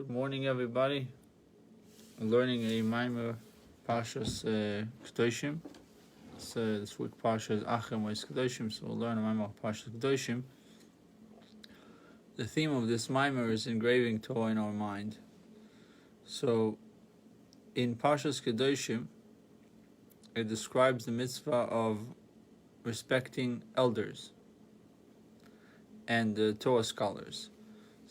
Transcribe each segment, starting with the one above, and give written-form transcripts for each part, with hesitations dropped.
Good morning, everybody. We're learning a Torah Parshas Kedoshim. This week Parshas Kedoshim, so we'll learn a Torah Parshas Kedoshim. The theme of this Torah is engraving Torah in our mind. So, in Parshas Kedoshim, it describes the mitzvah of respecting elders and Torah scholars.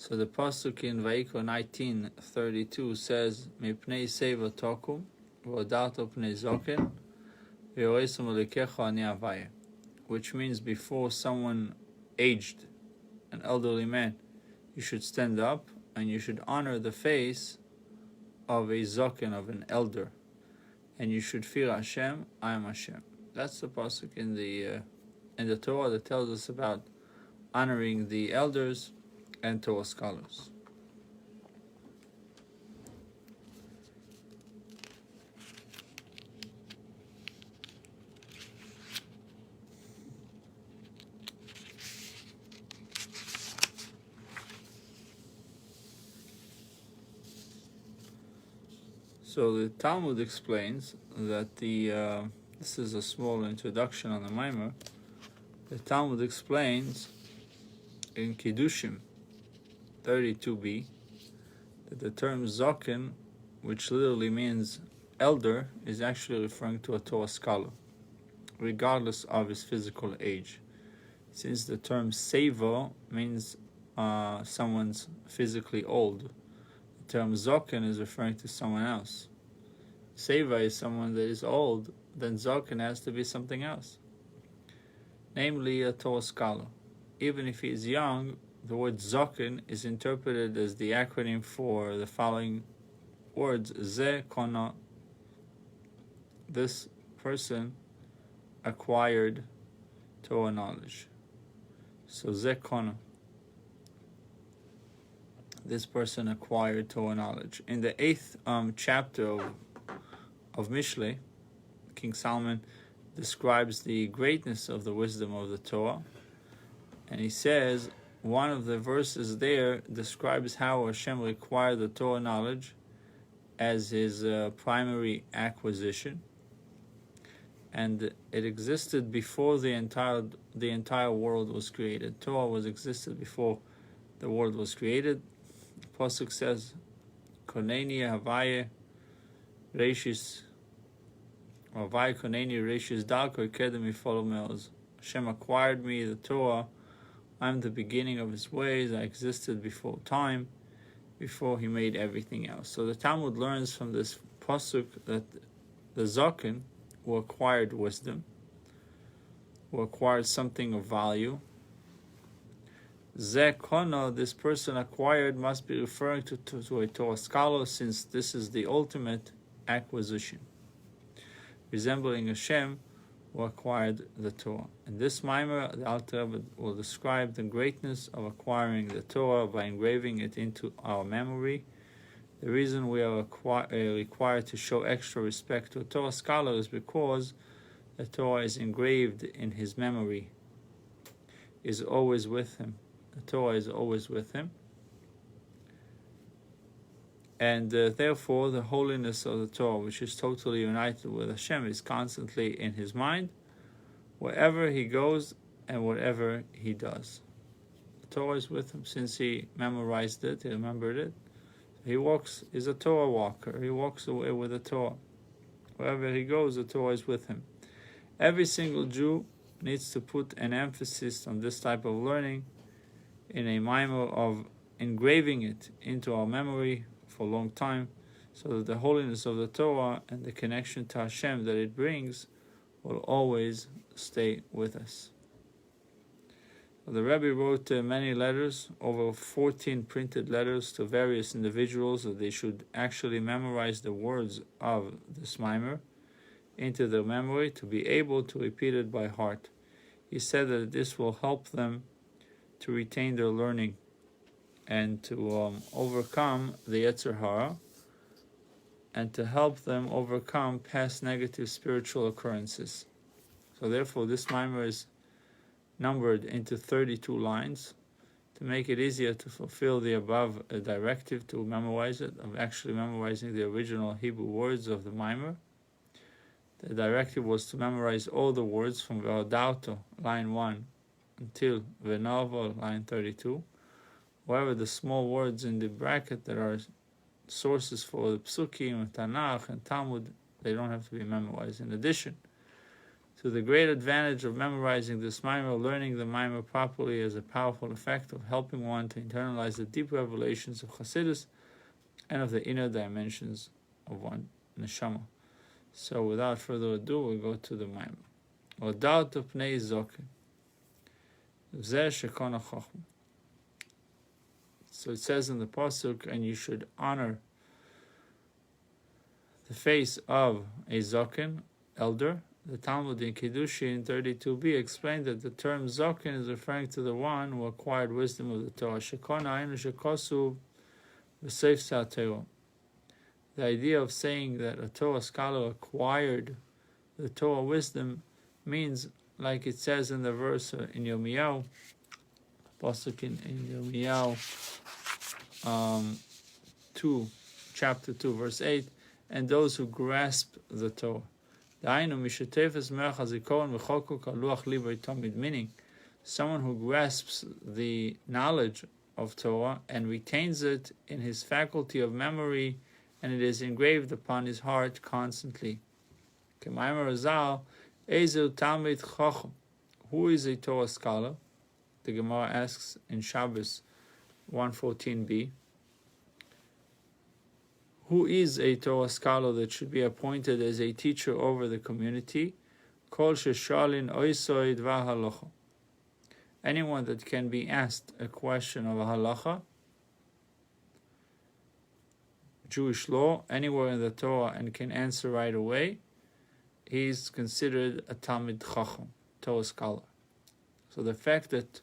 So the pasuk in Vayikra 19:32 says, "Mipnei seva tokum, v'odato pnei zoken, v'yoresam alikecha ani avaya," which means before someone aged, an elderly man, you should stand up and you should honor the face of a zoken, of an elder, and you should fear Hashem. I am Hashem. That's the pasuk in the Torah that tells us about honoring the elders and Torah scholars. So the Talmud explains that this is a small introduction on the Maimer. The Talmud explains in Kedoshim 32b that the term zoken, which literally means elder, is actually referring to a Torah scholar, regardless of his physical age. Since the term seva means someone's physically old, the term zoken is referring to someone else. Seva is someone that is old, then zoken has to be something else, namely a Torah scholar. Even if he is young, the word zoken is interpreted as the acronym for the following words: Ze kona. This person acquired Torah knowledge. So Ze kona. This person acquired Torah knowledge. In the 8th chapter of Mishlei, King Solomon describes the greatness of the wisdom of the Torah, and he says, one of the verses there describes how Hashem required the Torah knowledge as his primary acquisition, and it existed before the entire world was created. Torah existed before the world was created. The pasuk says, "Koneni Havaye Reishis Havaye Koneni Reishis Dalko Kedem Yifolo Meoz." Hashem acquired me, the Torah. I'm the beginning of his ways. I existed before time, before he made everything else. So the Talmud learns from this pasuk that the zoken, who acquired wisdom, who acquired something of value, Ze kono, this person acquired, must be referring to a Torah scholar, since this is the ultimate acquisition, resembling Hashem, who acquired the Torah. In this Maimer, the Alter Rebbe will describe the greatness of acquiring the Torah by engraving it into our memory. The reason we are required to show extra respect to a Torah scholar is because the Torah is engraved in his memory, is always with him. The Torah is always with him. And therefore, the holiness of the Torah, which is totally united with Hashem, is constantly in his mind, wherever he goes and whatever he does. The Torah is with him. Since he memorized it, he remembered it. He walks, is a Torah walker. He walks away with the Torah. Wherever he goes, the Torah is with him. Every single Jew needs to put an emphasis on this type of learning in a mimer of engraving it into our memory for a long time, so that the holiness of the Torah and the connection to Hashem that it brings will always stay with us. The Rebbe wrote many letters, over 14 printed letters to various individuals, that they should actually memorize the words of this mimer into their memory to be able to repeat it by heart. He said that this will help them to retain their learning and to overcome the Yetzer Hara, and to help them overcome past negative spiritual occurrences. So therefore, this mimer is numbered into 32 lines. to make it easier to fulfill the above directive to memorize it, of actually memorizing the original Hebrew words of the mimer. The directive was to memorize all the words from Ve'odauto, line 1, until Ve'novo, line 32. However, the small words in the bracket that are sources for the Psukim, Tanakh, and Talmud, they don't have to be memorized. In addition to the great advantage of memorizing this mimer, learning the mimer properly has a powerful effect of helping one to internalize the deep revelations of Chassidus and of the inner dimensions of one neshama. So without further ado, we'll go to the mimer. Odat pnei zokin. Zeh shekona chochma. So it says in the pasuk, and you should honor the face of a zokin, elder. The Talmud in Kedoshim 32b explained that the term zokin is referring to the one who acquired wisdom of the Torah. Shekona ainu shekosu v'seif sa'ateo. The idea of saying that a Torah scholar acquired the Torah wisdom means, like it says in the verse in Yirmiyahu, pasuk in Yirmiyahu 2, chapter 2, verse 8, and those who grasp the Torah. Meaning, someone who grasps the knowledge of Torah and retains it in his faculty of memory, and it is engraved upon his heart constantly. Who is a Torah scholar? The Gemara asks in Shabbos 114b. Who is a Torah scholar that should be appointed as a teacher over the community? Anyone that can be asked a question of a halacha, Jewish law, anywhere in the Torah, and can answer right away, he is considered a Talmid Chacham, Torah scholar. So the fact that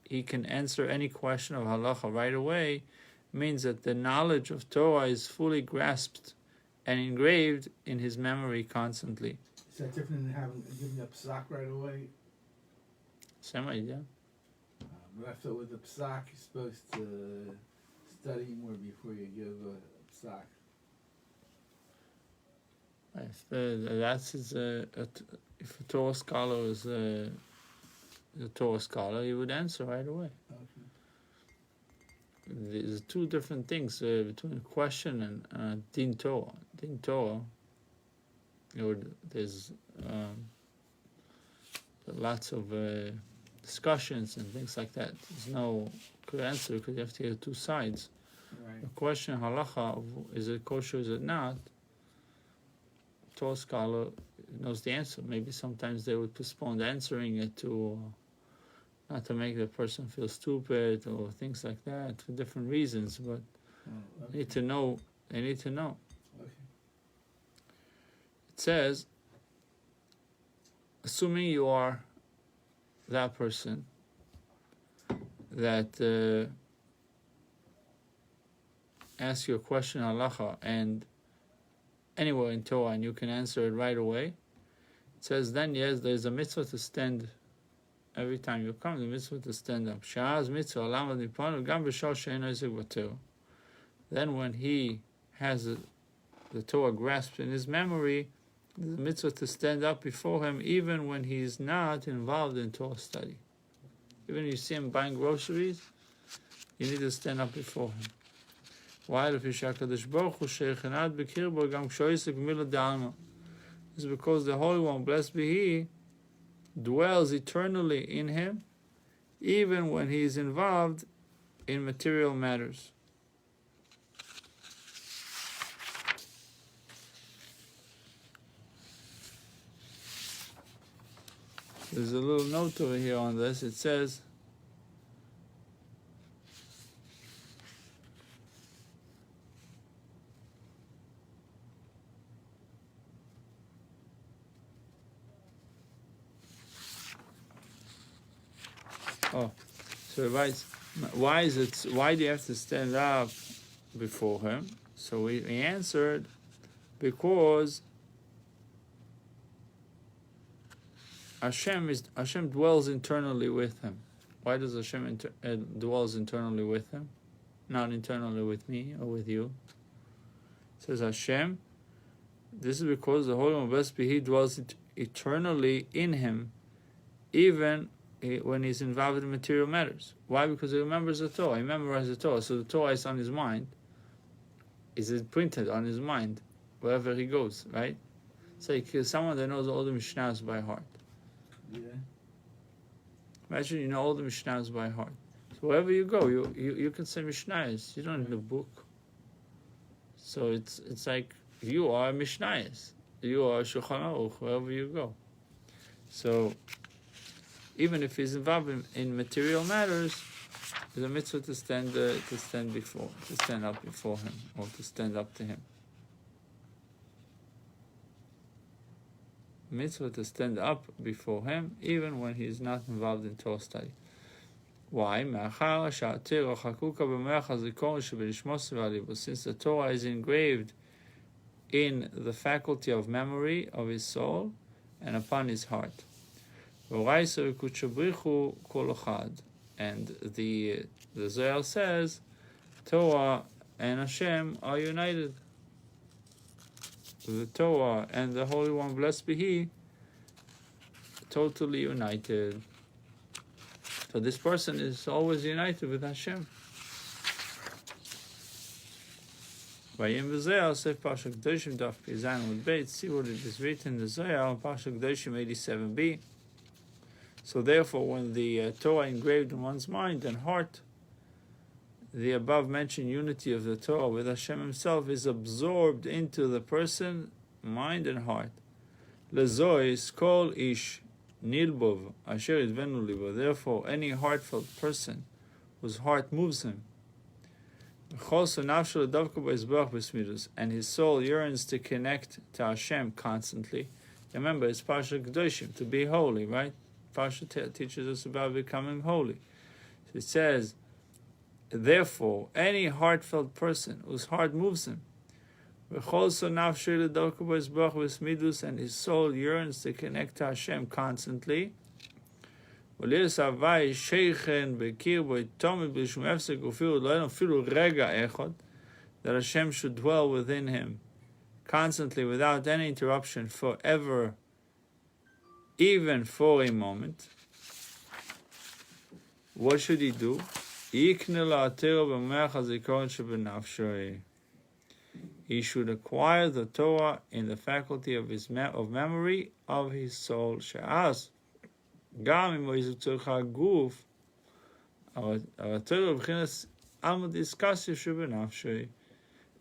he can answer any question of halacha right away means that the knowledge of Torah is fully grasped and engraved in his memory constantly. Is that different than giving a psak right away? Same idea. But I feel with the psak, you're supposed to study more before you give a psak. If a Torah scholar is a Torah scholar, he would answer right away. Okay. There's two different things between a question and din Torah. Din Torah, there's lots of discussions and things like that. There's no good answer because you have to hear two sides. Right. The question halacha, is it kosher, is it not? Torah scholar knows the answer. Maybe sometimes they would postpone answering it to not to make the person feel stupid or things like that for different reasons, but okay. they need to know. Okay. It says, assuming you are that person that asks you a question halacha and anywhere in Torah and you can answer it right away, it says then yes, there's a mitzvah to stand. Every time you come, the mitzvah to stand up. Then when he has the Torah grasped in his memory, the mitzvah to stand up before him even when he is not involved in Torah study. Even if you see him buying groceries, you need to stand up before him. Why? It's because the Holy One, blessed be He, dwells eternally in him, even when he is involved in material matters. There's a little note over here on this. It says, so it writes, why do you have to stand up before him? So he answered, because Hashem dwells internally with him. Why does Hashem dwells internally with him, not internally with me or with you? It says Hashem. This is because the Holy One Blessed be He dwells eternally in him, even when he's involved in material matters. Why? Because he remembers the Torah. He memorizes the Torah, so the Torah is on his mind. Is it printed on his mind wherever he goes? Right? It's like someone that knows all the Mishnahs by heart. Yeah. Imagine you know all the Mishnahs by heart. So wherever you go, you can say Mishnahs. You don't need a book. So it's like you are Mishnahs. You are Shulchan Aruch wherever you go. So even if he's involved in material matters, there's a mitzvah to stand up before him, or to stand up to him. Mitzvah to stand up before him, even when he is not involved in Torah study. Why? Since the Torah is engraved in the faculty of memory of his soul and upon his heart. And the Zohar says, Torah and Hashem are united. The Torah and the Holy One, blessed be He, totally united. So this person is always united with Hashem. Vayim v'Zohar, Sefer Parshas Kedoshim, Daf Pizan Amud Beit. See what it is written in the Zohar on Parshas Kedoshim 87b. So therefore, when the Torah engraved in one's mind and heart, the above-mentioned unity of the Torah with Hashem Himself is absorbed into the person, mind and heart. Lezois kol ish nilbov asher idvenu libo. Therefore, any heartfelt person whose heart moves him, and his soul yearns to connect to Hashem constantly. Remember, it's Parshas Kedoshim, to be holy, right? Parsha teaches us about becoming holy. So it says, therefore, any heartfelt person whose heart moves him, and his soul yearns to connect to Hashem constantly, that Hashem should dwell within him constantly without any interruption forever, even for a moment. What should he do? He should acquire the Torah in the faculty of memory of his soul.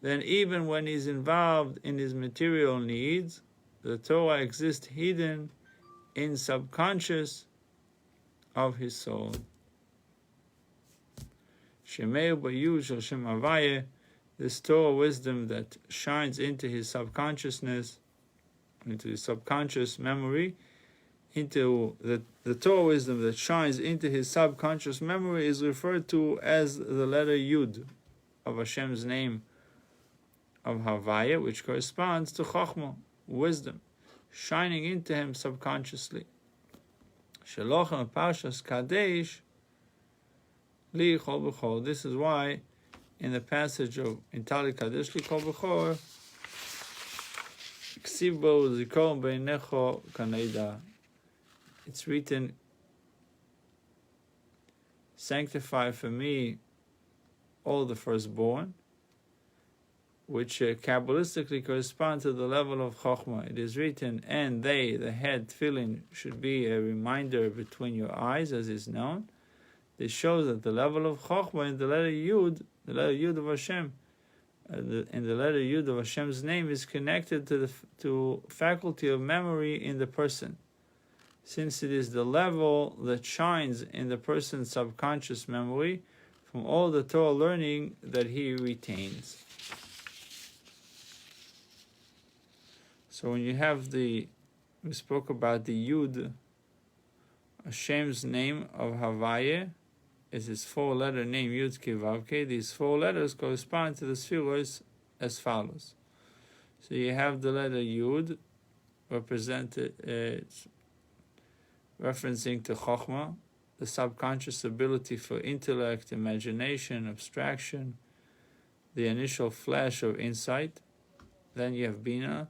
Then even when he's involved in his material needs, the Torah exists hidden in subconscious of his soul. This Torah wisdom that shines into his subconsciousness, into his subconscious memory, into the Torah wisdom that shines into his subconscious memory is referred to as the letter Yud of Hashem's name of Havaya, which corresponds to Chokhmah, wisdom, shining into him subconsciously. Shalochem Parshas Kadesh Li Chol B'chol. This is why in the passage of Intali Kadesh Li Chol B'chol, Ksiv Bo Zikon Beinecho Kaneida, it's written, sanctify for me all the firstborn, which Kabbalistically corresponds to the level of Chokhmah. It is written, and they, the head, tefillin, should be a reminder between your eyes, as is known. This shows that the level of Chokhmah in the letter Yud of Hashem, in the letter Yud of Hashem's name, is connected to faculty of memory in the person, since it is the level that shines in the person's subconscious memory from all the Torah learning that he retains. So when you have we spoke about the Yud, Hashem's name of Havaya is his four-letter name, Yud Ke Vav Ke. These four letters correspond to the Sfiros as follows. So you have the letter Yud, represented, referencing to Chokhmah, the subconscious ability for intellect, imagination, abstraction, the initial flash of insight. Then you have Bina,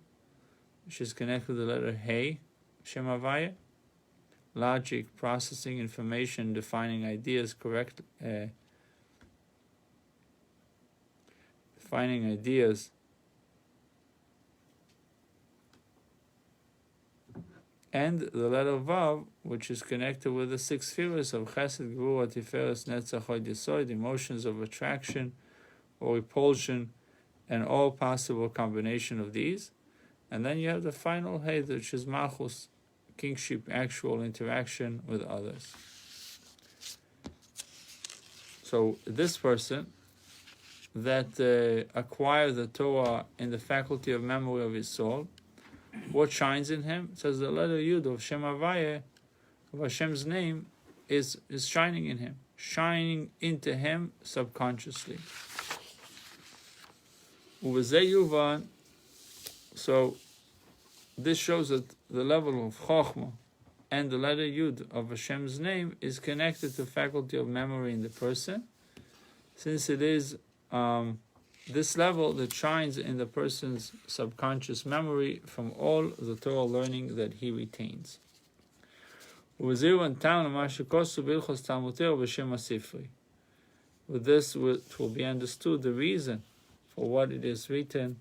which is connected to the letter Hey, Shem Havaya. Logic, processing information, defining ideas correctly, defining ideas, and the letter Vav, which is connected with the six spheres of Chesed, Gvura, Tiferes, Netzach, Hod, Yesod, emotions of attraction or repulsion, and all possible combination of these. And then you have the final Hey, which is Malchus, kingship, actual interaction with others. So this person that acquires the Torah in the faculty of memory of his soul, what shines in him? It says the letter Yud of Shem Havaya, of Hashem's name, is shining in him, shining into him subconsciously. So this shows that the level of Chochmah and the letter Yud of Hashem's name is connected to faculty of memory in the person, since it is this level that shines in the person's subconscious memory from all the Torah learning that he retains. With this it will be understood the reason for what it is written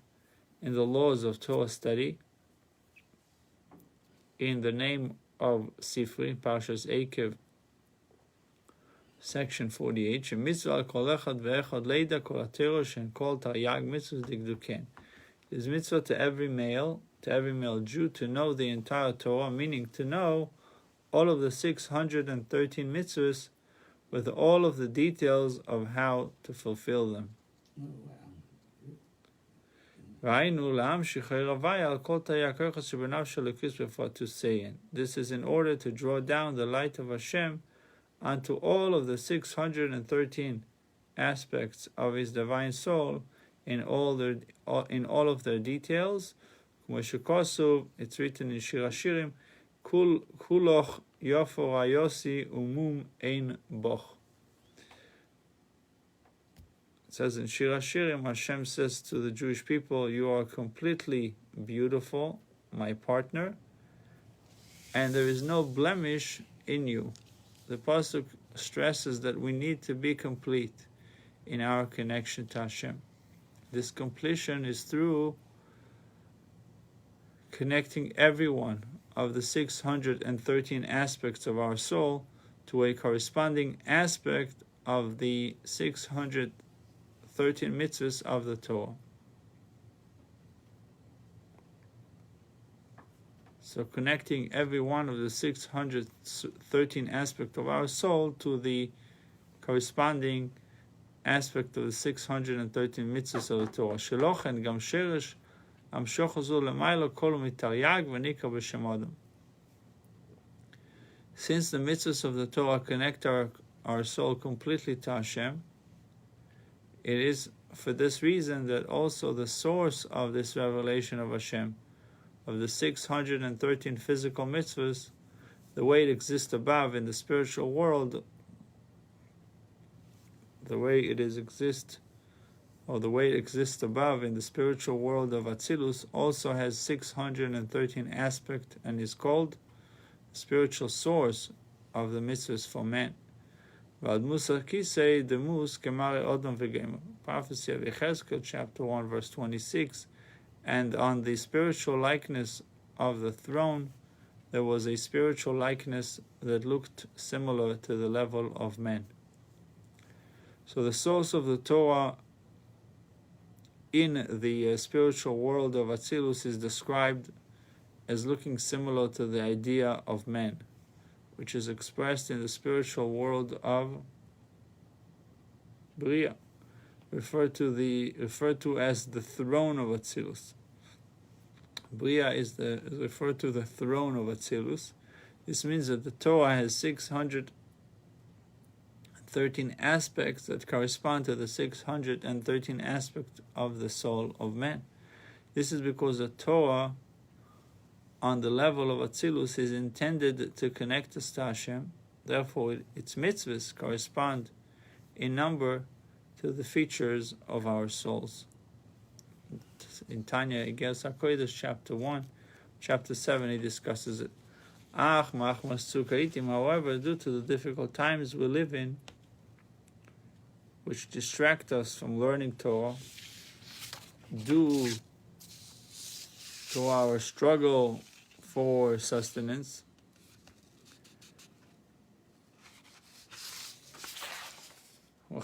in the laws of Torah study in the name of Sifri, Parshas Eikev, section 48. Shemitzvah kol echad ve'echad leida kol atero shen kol taryag mitzvahs digduken. It is mitzvah to every male Jew to know the entire Torah, meaning to know all of the 613 mitzvahs with all of the details of how to fulfill them. This is in order to draw down the light of Hashem onto all of the 613 aspects of His divine soul in all of their details. It's written in Shir Hashirim, Kuloch Yofo Rayosi Umum Ein Boch. It says in Shir Hashirim, Hashem says to the Jewish people, you are completely beautiful, my partner, and there is no blemish in you. The Pasuk stresses that we need to be complete in our connection to Hashem. This completion is through connecting every one of the 613 aspects of our soul to a corresponding aspect of the 613 mitzvahs of the Torah. So connecting every one of the 613 aspects of our soul to the corresponding aspect of the 613 mitzvahs of the Torah. Shelochen gam sheresh amshoch hazu lemailo kol mitaryag v'nika b'shem Adam. Since the mitzvahs of the Torah connect our soul completely to Hashem, it is for this reason that also the source of this revelation of Hashem, of the 613 physical mitzvahs, the way it exists above in the spiritual world, the way it exists above in the spiritual world of Atzilus, also has 613 aspects and is called the spiritual source of the mitzvahs for man. Prophecy of Yechezkel, chapter 1, verse 26. And on the spiritual likeness of the throne, there was a spiritual likeness that looked similar to the level of men. So the source of the Torah in the spiritual world of Atzilus is described as looking similar to the idea of man, which is expressed in the spiritual world of Bria, referred to as the throne of Atzilus. Bria is referred to the throne of Atzilus. This means that the Torah has 613 aspects that correspond to the 613 aspects of the soul of man. This is because the Torah on the level of Atzilus is intended to connect us to Hashem, Therefore, its mitzvahs correspond in number to the features of our souls. In Tanya Iggeres HaKodesh, chapter 1, chapter 7, he discusses it. However, due to the difficult times we live in, which distract us from learning Torah, due to our struggle for sustenance, our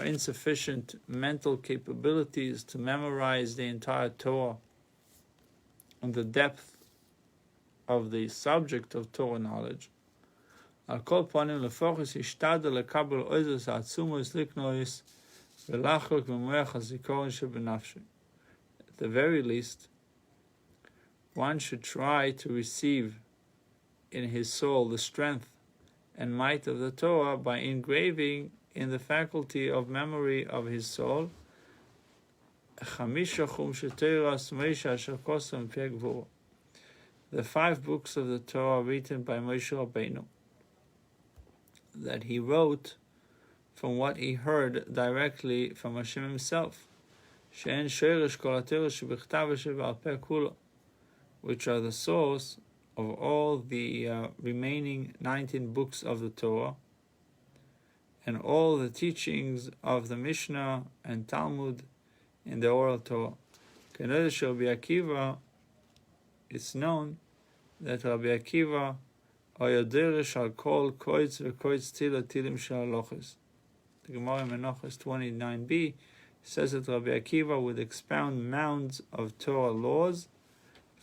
insufficient mental capabilities to memorize the entire Torah and the depth of the subject of Torah knowledge. At the very least, one should try to receive in his soul the strength and might of the Torah by engraving in the faculty of memory of his soul the 5 books of the Torah written by Moshe Rabbeinu, that he wrote from what he heard directly from Hashem himself, which are the source of all the remaining 19 books of the Torah and all the teachings of the Mishnah and Talmud in the oral Torah. It's known that Rabbi Akiva the Gemara in Menachos 29b says that Rabbi Akiva would expound mounds of Torah laws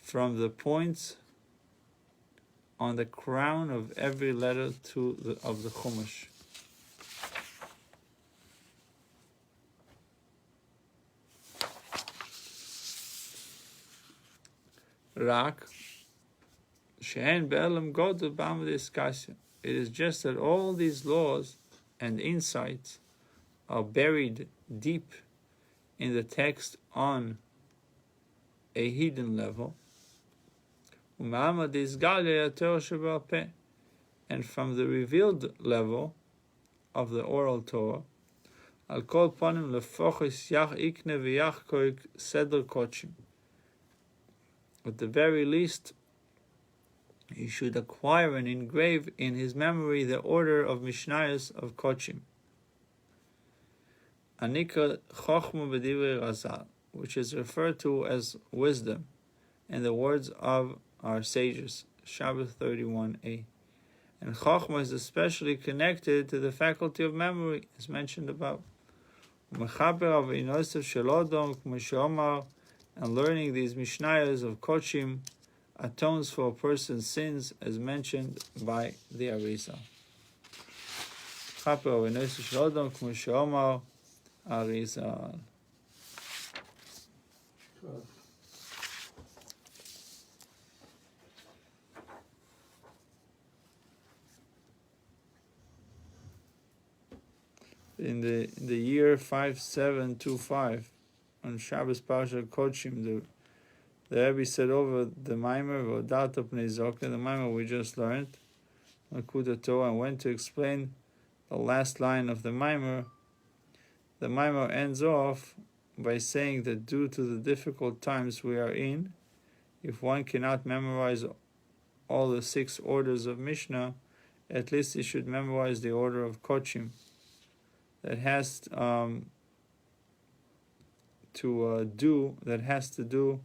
from the points on the crown of every letter of the Chumash. Rak she'en be'elam godel b'am diskasia. It is just that all these laws and insights are buried deep in the text on a hidden level. And from the revealed level of the oral Torah, at the very least, he should acquire and engrave in his memory the order of Mishnayos of Kochim, Anika Chochma b'divrei Razal, which is referred to as wisdom in the words of our sages, Shabbat 31a. And Chochma is especially connected to the faculty of memory, as mentioned above. And learning these Mishnayos of Kochim atones for a person's sins, as mentioned by the Arizal. Arizal. In the year 5725, on Shabbos Parshas Kedoshim, the Rebbe said over the Maimer V'Odata Pnei Zoka, the Maimer we just learned, Likuti Torah, and went to explain the last line of the Maimer. The Maimer ends off by saying that due to the difficult times we are in, if one cannot memorize all the 6 orders of Mishnah, at least he should memorize the order of Kochim. That has to do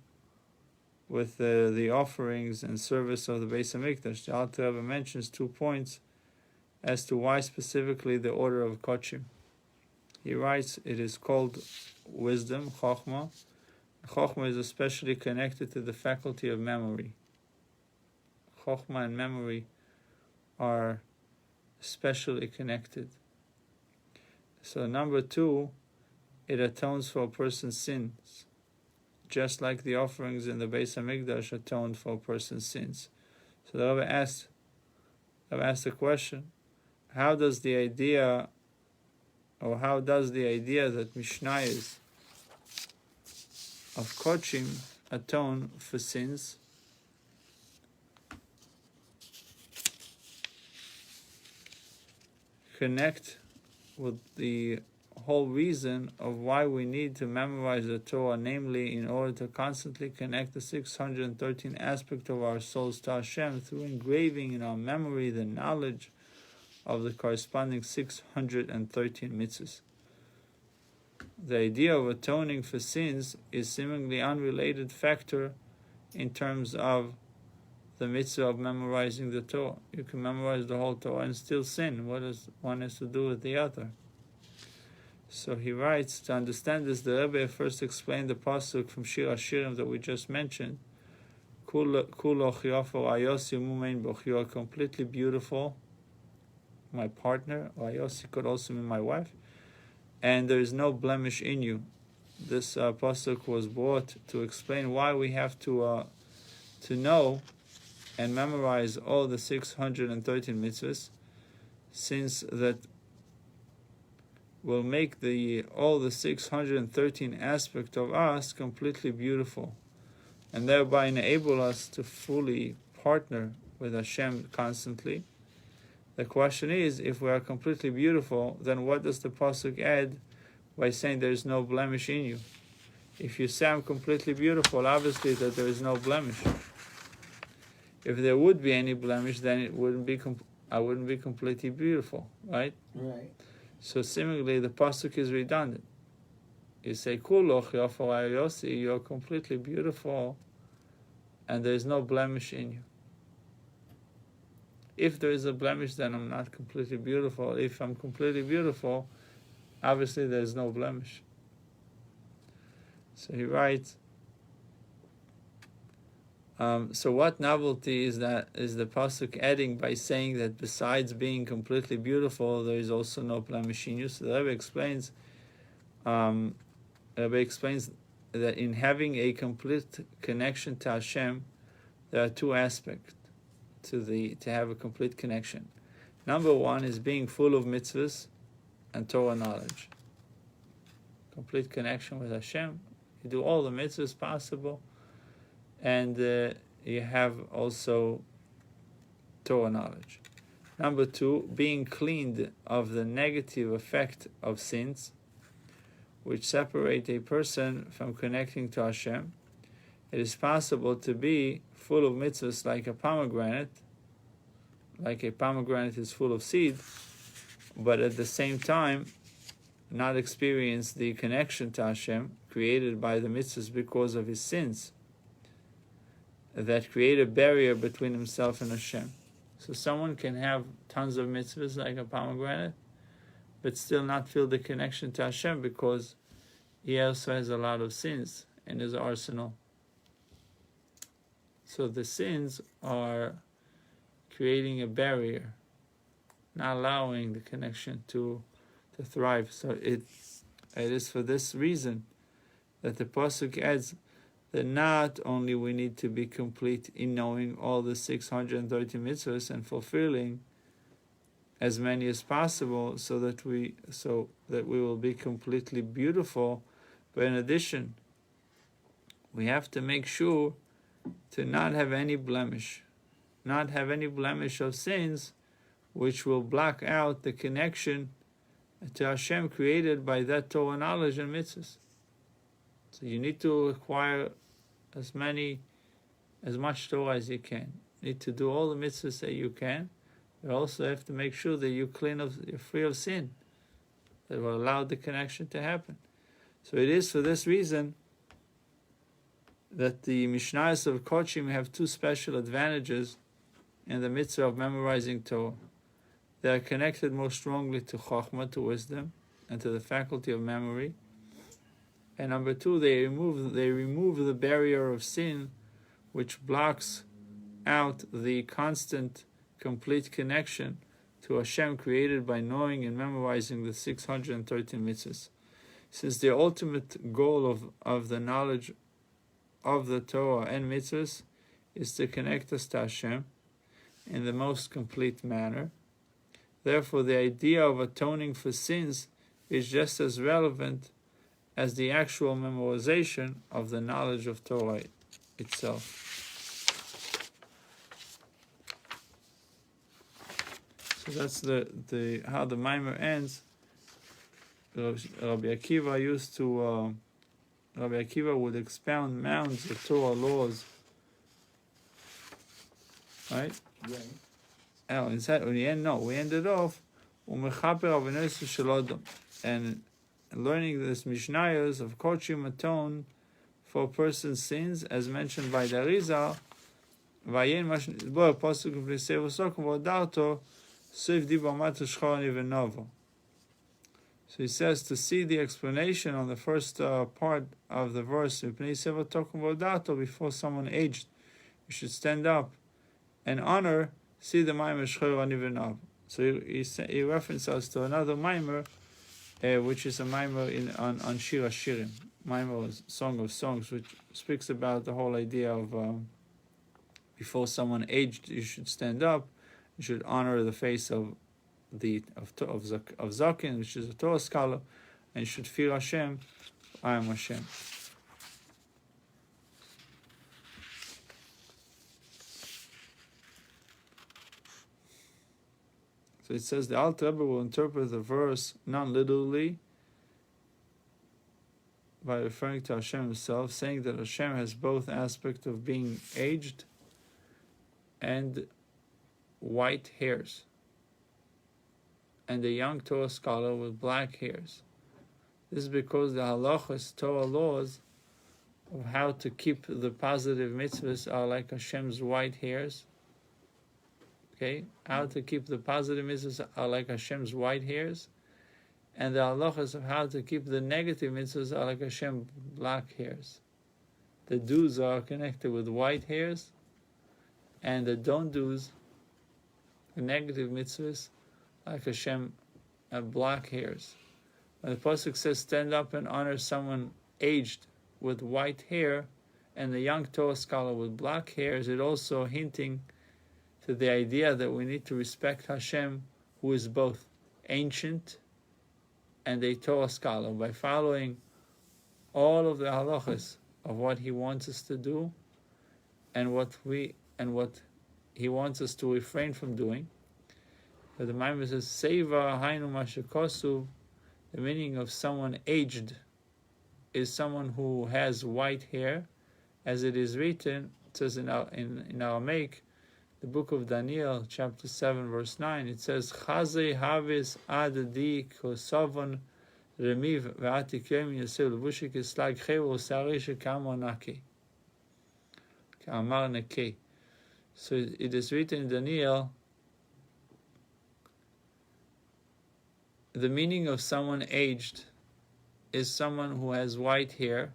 with the offerings and service of the Beis Hamikdash. The Alter Rebbe mentions 2 points as to why specifically the order of Kochim. He writes, it is called wisdom, Chochma. Chochma is especially connected to the faculty of memory. Chochma and memory are especially connected. So number 2, it atones for a person's sins, just like the offerings in the Beis Hamikdash atoned for a person's sins. So the Rebbe asked the question, how does the idea that Mishnayos of Kochim atone for sins, connect with the whole reason of why we need to memorize the Torah, namely in order to constantly connect the 613 aspects of our souls to Hashem through engraving in our memory the knowledge of the corresponding 613 mitzvahs. The idea of atoning for sins is seemingly unrelated factor in terms of the mitzvah of memorizing the Torah. You can memorize the whole Torah and still sin. What does one has to do with the other? So he writes, to understand this, the Rebbe first explained the pasuk from Shir Hashirim that we just mentioned. You are completely beautiful, my partner, or Ayosi could also mean my wife, and there is no blemish in you. This pasuk was brought to explain why we have to know and memorize all the 613 mitzvahs, since that will make all the 613 aspects of us completely beautiful, and thereby enable us to fully partner with Hashem constantly. The question is, if we are completely beautiful, then what does the pasuk add by saying there is no blemish in you? If you say I'm completely beautiful, obviously that there is no blemish. If there would be any blemish, then I wouldn't be completely beautiful, right? Right. So similarly, the pasuk is redundant. You say, Kuloch Yosi, you're completely beautiful, and there is no blemish in you. If there is a blemish, then I'm not completely beautiful. If I'm completely beautiful, obviously there is no blemish. So he writes, so what novelty is the pasuk adding by saying that besides being completely beautiful, there is also no blemish in you? So the Rebbe explains, that in having a complete connection to Hashem, there are two aspects to have a complete connection. Number one is being full of mitzvahs and Torah knowledge. Complete connection with Hashem. You do all the mitzvahs possible, and you have also Torah knowledge. Number two, being cleaned of the negative effect of sins, which separate a person from connecting to Hashem. It is possible to be full of mitzvahs like a pomegranate is full of seed, but at the same time not experience the connection to Hashem created by the mitzvahs because of his sins that create a barrier between himself and Hashem. So someone can have tons of mitzvahs like a pomegranate, but still not feel the connection to Hashem because he also has a lot of sins in his arsenal. So the sins are creating a barrier, not allowing the connection to thrive. So it is for this reason that the pasuk adds that not only we need to be complete in knowing all the 630 mitzvahs and fulfilling as many as possible, so that we will be completely beautiful, but in addition, we have to make sure to not have any blemish of sins, which will block out the connection to Hashem created by that Torah knowledge and mitzvahs. So you need to acquire as much Torah as you can. You need to do all the mitzvahs that you can. You also have to make sure that you're free of sin, that will allow the connection to happen. So it is for this reason that the Mishnayos of Kochim have two special advantages in the mitzvah of memorizing Torah. They are connected more strongly to Chokhmah, to wisdom, and to the faculty of memory. And number two, they remove the barrier of sin, which blocks out the constant, complete connection to Hashem created by knowing and memorizing the 613 mitzvahs. Since the ultimate goal of the knowledge of the Torah and mitzvahs is to connect us to Hashem in the most complete manner, therefore the idea of atoning for sins is just as relevant as the actual memorization of the knowledge of Torah itself. So that's the how the Maimer ends. Rabbi Akiva would expound mounds of Torah laws, right? Right. Oh, inside, we ended off and learning this Mishnayos of Kochim atone for a person's sins, as mentioned by the Arizal. So he says to see the explanation on the first part of the verse, before someone aged, you should stand up and honor, see the Maimer Shchor Anivenav. So he references us to another Maimer, which is a Maimer on Shir HaShirim, Maimer, Song of Songs, which speaks about the whole idea of before someone aged, you should stand up, you should honor the face of Zakin, which is a Torah scholar, and you should fear Hashem. I am Hashem. So it says the Alter Rebbe will interpret the verse non-literally by referring to Hashem himself, saying that Hashem has both aspects of being aged and white hairs, and a young Torah scholar with black hairs. This is because the halachas, Torah laws, of how to keep the positive mitzvahs are like Hashem's white hairs. Okay? How to keep the positive mitzvahs are like Hashem's white hairs. And the halachas of how to keep the negative mitzvahs are like Hashem's black hairs. The do's are connected with white hairs, and the don't do's, the negative mitzvahs, like Hashem, black hairs. When the pasuk says, "Stand up and honor someone aged with white hair," and the young Torah scholar with black hairs, it also hinting to the idea that we need to respect Hashem, who is both ancient and a Torah scholar, by following all of the halachas of what He wants us to do, and what He wants us to refrain from doing. But the Maimer says, Seva hainu mashakosu, the meaning of someone aged is someone who has white hair, as it is written, it says in Aramaic, the book of Daniel, chapter 7, verse 9, it says, Chazei havis adadi kosavon remiv ve'atikem yosef levushik islag chevo sari shekamo nake. Kamar nake. So it is written in Daniel, the meaning of someone aged is someone who has white hair,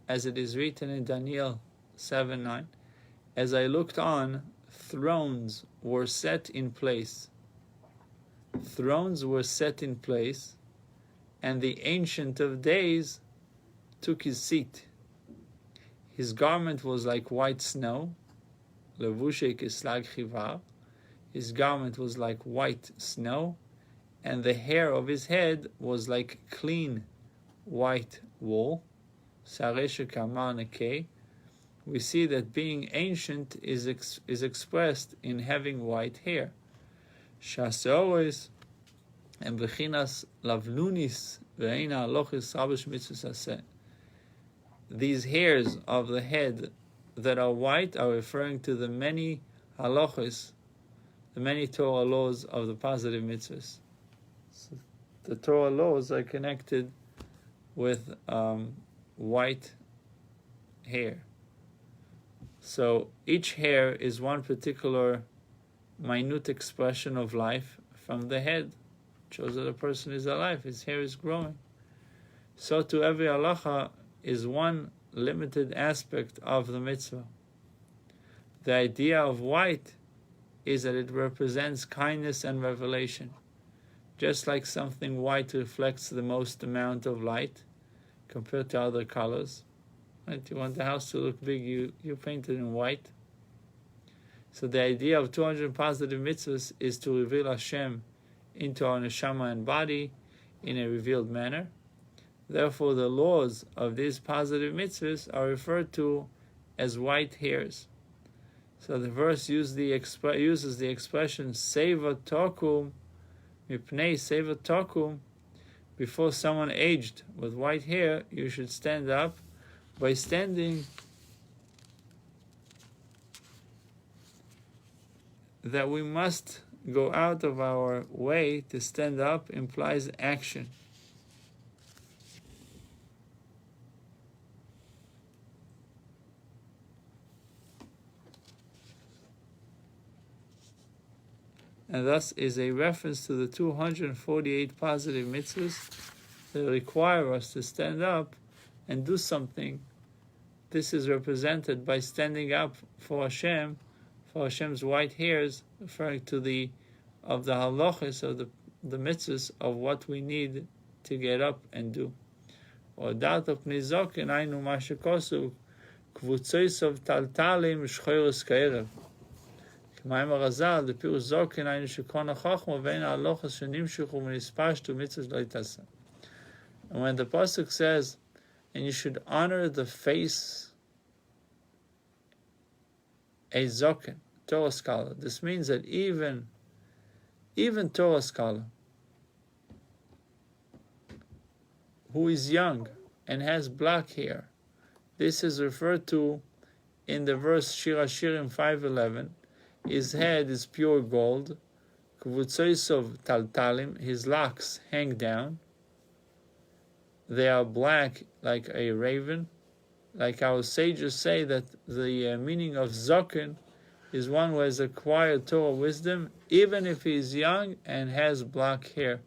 as it is written in Daniel 7:9. As I looked on, thrones were set in place. Thrones were set in place, and the Ancient of Days took his seat. His garment was like white snow. Levushe kislag chivar. His garment was like white snow, and the hair of his head was like clean white wool. Saresha kamar nekeh. We see that being ancient is expressed in having white hair. Shaseores and bechinas lavlunis ve'ina alochis rabish mitzvah. These hairs of the head that are white are referring to the many halachos, the many Torah laws of the positive mitzvahs. So the Torah laws are connected with white hair. So each hair is one particular minute expression of life from the head. It shows that a person is alive, his hair is growing. So to every halacha is one limited aspect of the mitzvah. The idea of white is that it represents kindness and revelation. Just like something white reflects the most amount of light compared to other colors. Right? You want the house to look big, you paint it in white. So the idea of 200 positive mitzvahs is to reveal Hashem into our neshama and body in a revealed manner. Therefore, the laws of these positive mitzvahs are referred to as white hairs. So the verse uses the expression Seva Tokum, Mipnei Seva Tokum. Before someone aged with white hair, you should stand up. By standing, that we must go out of our way to stand up implies action. And thus is a reference to the 248 positive mitzvahs that require us to stand up and do something. This is represented by standing up for Hashem, for Hashem's white hairs, referring to the halachas of the mitzvahs of what we need to get up and do. Or dat of nizokin ainu mashakosu kvutzois of taltalim shchoyros kaerev. K'mayim arazal the pirush zokin ainu shekona chachma vein halachas shenimshuchu v'nispashtu mitzvahs lo yitasa. And when the pasuk says, and you should honor the face a zokin, Torah scholar. This means that even Torah scholar who is young and has black hair, this is referred to in the verse Shir Hashirim 5:11. His head is pure gold. Kvutzoisov taltalim, his locks hang down. They are black like a raven. Like our sages say that the meaning of Zokin is one who has acquired Torah wisdom, even if he is young and has black hair.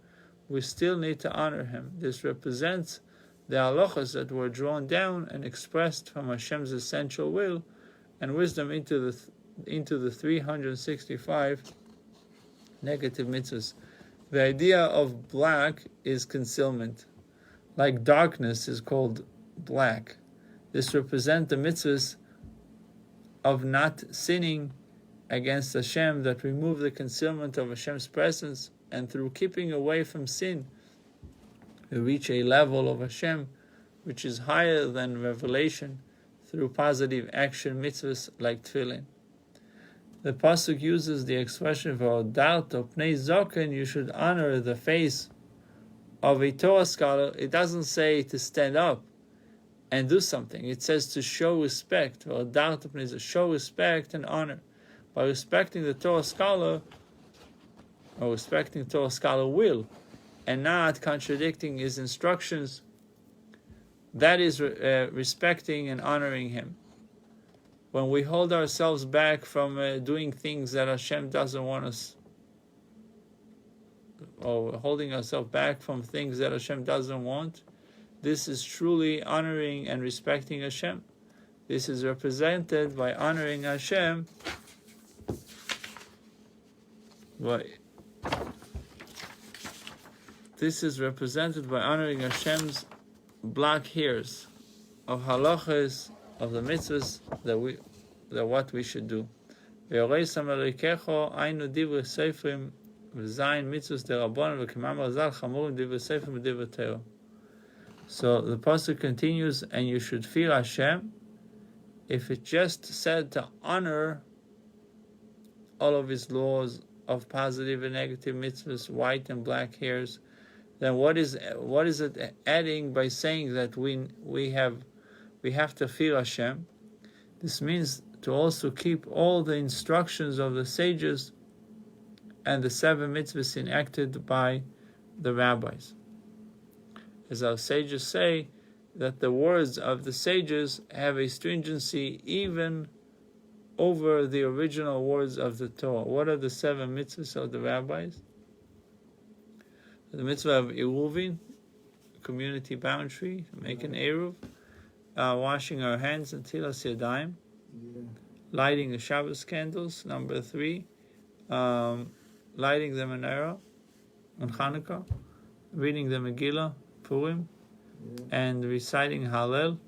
We still need to honor him. This represents the halachas that were drawn down and expressed from Hashem's essential will and wisdom into the 365 negative mitzvahs. The idea of black is concealment. Like darkness is called black. This represents the mitzvahs of not sinning against Hashem that remove the concealment of Hashem's presence, and through keeping away from sin, we reach a level of Hashem which is higher than revelation through positive action mitzvahs like tefillin. The pasuk uses the expression for "Da'at of pnei zoken," you should honor the face of a Torah scholar. It doesn't say to stand up and do something. It says to show respect, or doubt of show respect and honor. By respecting the Torah scholar, or respecting Torah scholar will, and not contradicting his instructions, that is respecting and honoring him. When we hold ourselves back from doing things that Hashem doesn't want us, or holding ourselves back from things that Hashem doesn't want, this is truly honoring and respecting Hashem. This is represented by honoring Hashem. This is represented by honoring Hashem's black hairs of halachas, of the mitzvahs that what we should do. So the pasuk continues, and you should fear Hashem. If it just said to honor all of His laws of positive and negative mitzvahs, white and black hairs, then what is it adding by saying that we have to fear Hashem? This means to also keep all the instructions of the sages and the 7 mitzvahs enacted by the rabbis. As our sages say, that the words of the sages have a stringency even over the original words of the Torah. What are the 7 mitzvahs of the rabbis? The mitzvah of Eruvin, community boundary, make an Eruv, washing our hands until Yadayim, lighting the Shabbos candles, number 3, lighting the menorah on Hanukkah, reading the Megillah, Purim, and reciting Hallel,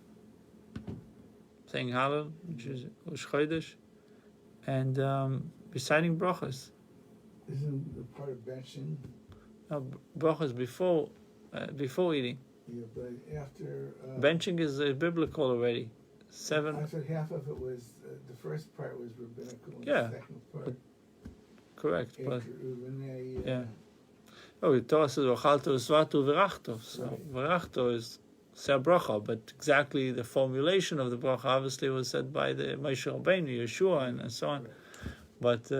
saying Hallel, which is Rosh Chodesh, and reciting brachas. Isn't the part of benching? Brachas before eating. Yeah, but after... benching is biblical already. 7. I said half of it was, the first part was rabbinical, and Yeah, the second part correct. But after Renee. yeah. Oh, the Torah says "V'chalto v'svatu v'rachto." So Right. v'rachto is say bracha, but exactly the formulation of the bracha obviously was said by the Moshe Rabbeinu, Yeshua, and so on. Right. But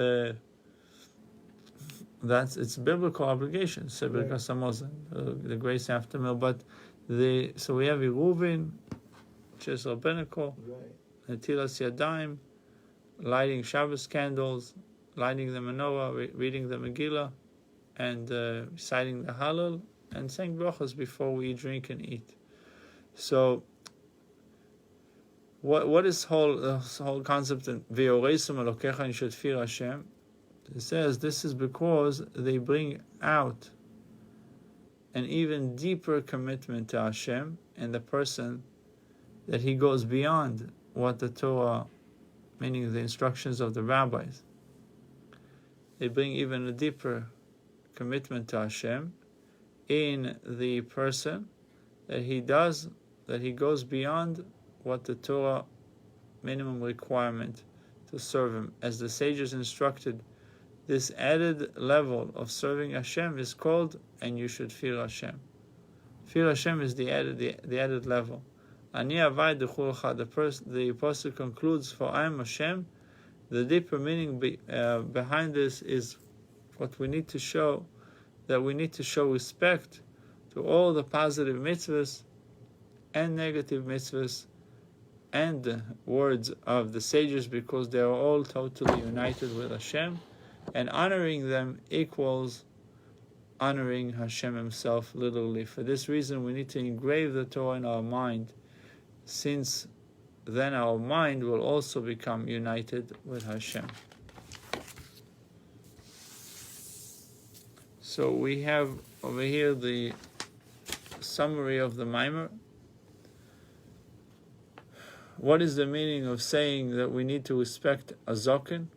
it's biblical obligation. So Right. because the grace after meal. But so we have Iruvin, which is rabbinical, Right. Netilas Yadayim, lighting Shabbos candles, lighting the menorah, reading the Megillah, and reciting the Hallel, and saying brachas before we drink and eat. So, what is this whole concept in V'yoreisum Elokecha, and you should fear Hashem? It says this is because they bring out an even deeper commitment to Hashem and the person, that he goes beyond what the Torah, meaning the instructions of the rabbis. They bring even a deeper commitment to Hashem in the person, that he goes beyond what the Torah minimum requirement to serve him. As the sages instructed, this added level of serving Hashem is called, and you should fear Hashem. Fear Hashem is the added level. Ani avai d'chulcha, the apostle concludes, for I am Hashem. The deeper meaning behind this is what we need to show, that we need to show respect to all the positive mitzvahs and negative mitzvahs and the words of the sages, because they are all totally united with Hashem, and honoring them equals honoring Hashem himself literally. For this reason we need to engrave the Torah in our mind, since then our mind will also become united with Hashem. So we have over here the summary of the Maimer. What is the meaning of saying that we need to respect a Zokin?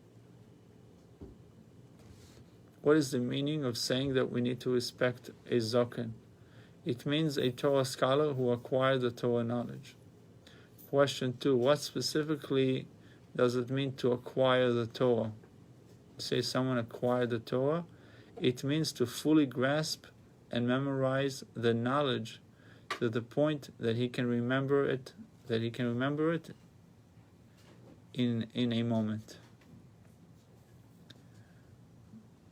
What is the meaning of saying that we need to respect a Zokin? It means a Torah scholar who acquired the Torah knowledge. Question 2. What specifically does it mean to acquire the Torah? Say someone acquired the Torah, it means to fully grasp and memorize the knowledge to the point that he can remember it, in a moment.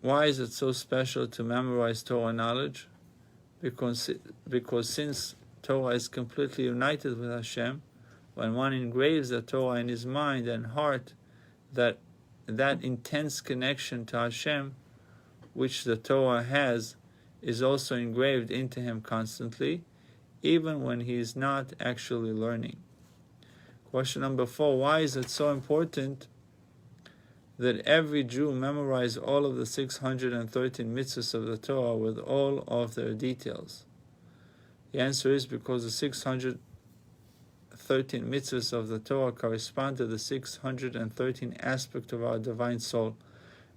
Why is it so special to memorize Torah knowledge? Because since Torah is completely united with Hashem, when one engraves the Torah in his mind and heart, that intense connection to Hashem, which the Torah has, is also engraved into him constantly, even when he is not actually learning. Question number 4. Why is it so important that every Jew memorize all of the 613 mitzvahs of the Torah with all of their details? The answer is because the 613 mitzvahs of the Torah correspond to the 613 aspects of our divine soul.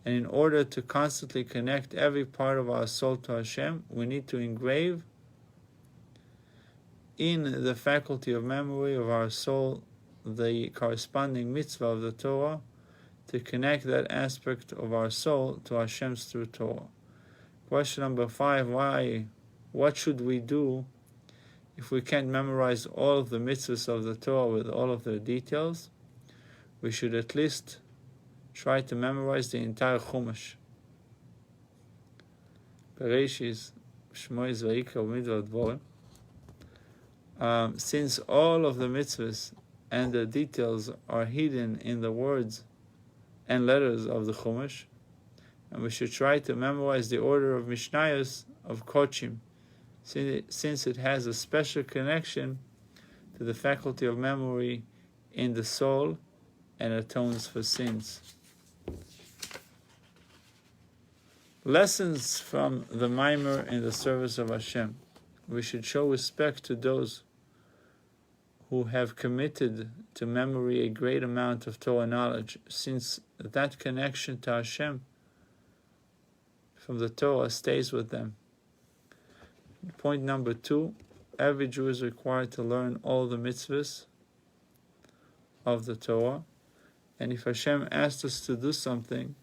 And in order to constantly connect every part of our soul to Hashem, we need to engrave in the faculty of memory of our soul the corresponding mitzvah of the Torah, to connect that aspect of our soul to Hashem's through Torah. Question number 5. What should we do if we can't memorize all of the mitzvahs of the Torah with all of their details? We should at least try to memorize the entire Chumash. Bereshis, Shmois, Vayikra, Midbar, Dvorim. Since all of the mitzvahs and the details are hidden in the words and letters of the Chumash, and we should try to memorize the order of Mishnayos of Kochim, since it has a special connection to the faculty of memory in the soul and atones for sins. Lessons from the Maimer in the service of Hashem. We should show respect to those who have committed to memory a great amount of Torah knowledge, since that connection to Hashem from the Torah stays with them. Point number 2, every Jew is required to learn all the mitzvahs of the Torah. And if Hashem asked us to do something,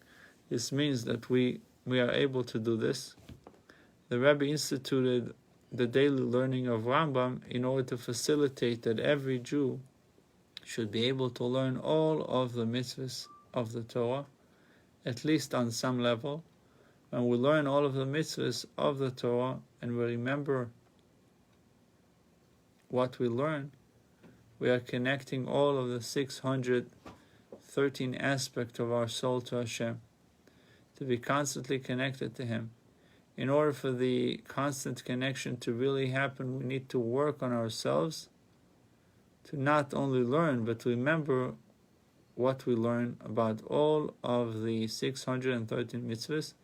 this means that we are able to do this. The Rebbe instituted the daily learning of Rambam in order to facilitate that every Jew should be able to learn all of the mitzvahs of the Torah, at least on some level. When we learn all of the mitzvahs of the Torah and we remember what we learn, we are connecting all of the 613 aspects of our soul to Hashem, to be constantly connected to Him. In order for the constant connection to really happen, we need to work on ourselves to not only learn, but to remember what we learn about all of the 613 mitzvahs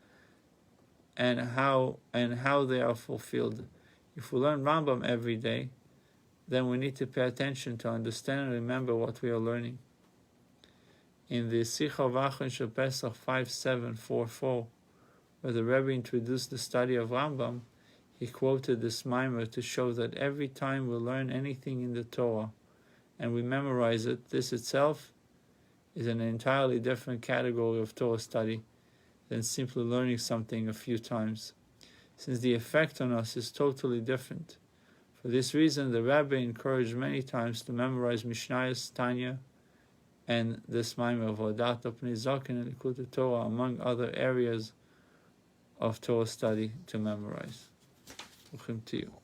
and how they are fulfilled. If we learn Rambam every day, then we need to pay attention to understand and remember what we are learning. In the Sicha Vachon Shel Pesach 5744, where the Rebbe introduced the study of Rambam, he quoted this mimer to show that every time we learn anything in the Torah and we memorize it, this itself is an entirely different category of Torah study than simply learning something a few times, since the effect on us is totally different. For this reason, the Rabbi encouraged many times to memorize Mishnayos, Tanya, and this mimer of Vodat Pnei Zaken and Likuti Torah, among other areas of Torah study to memorize. Bruchim to you.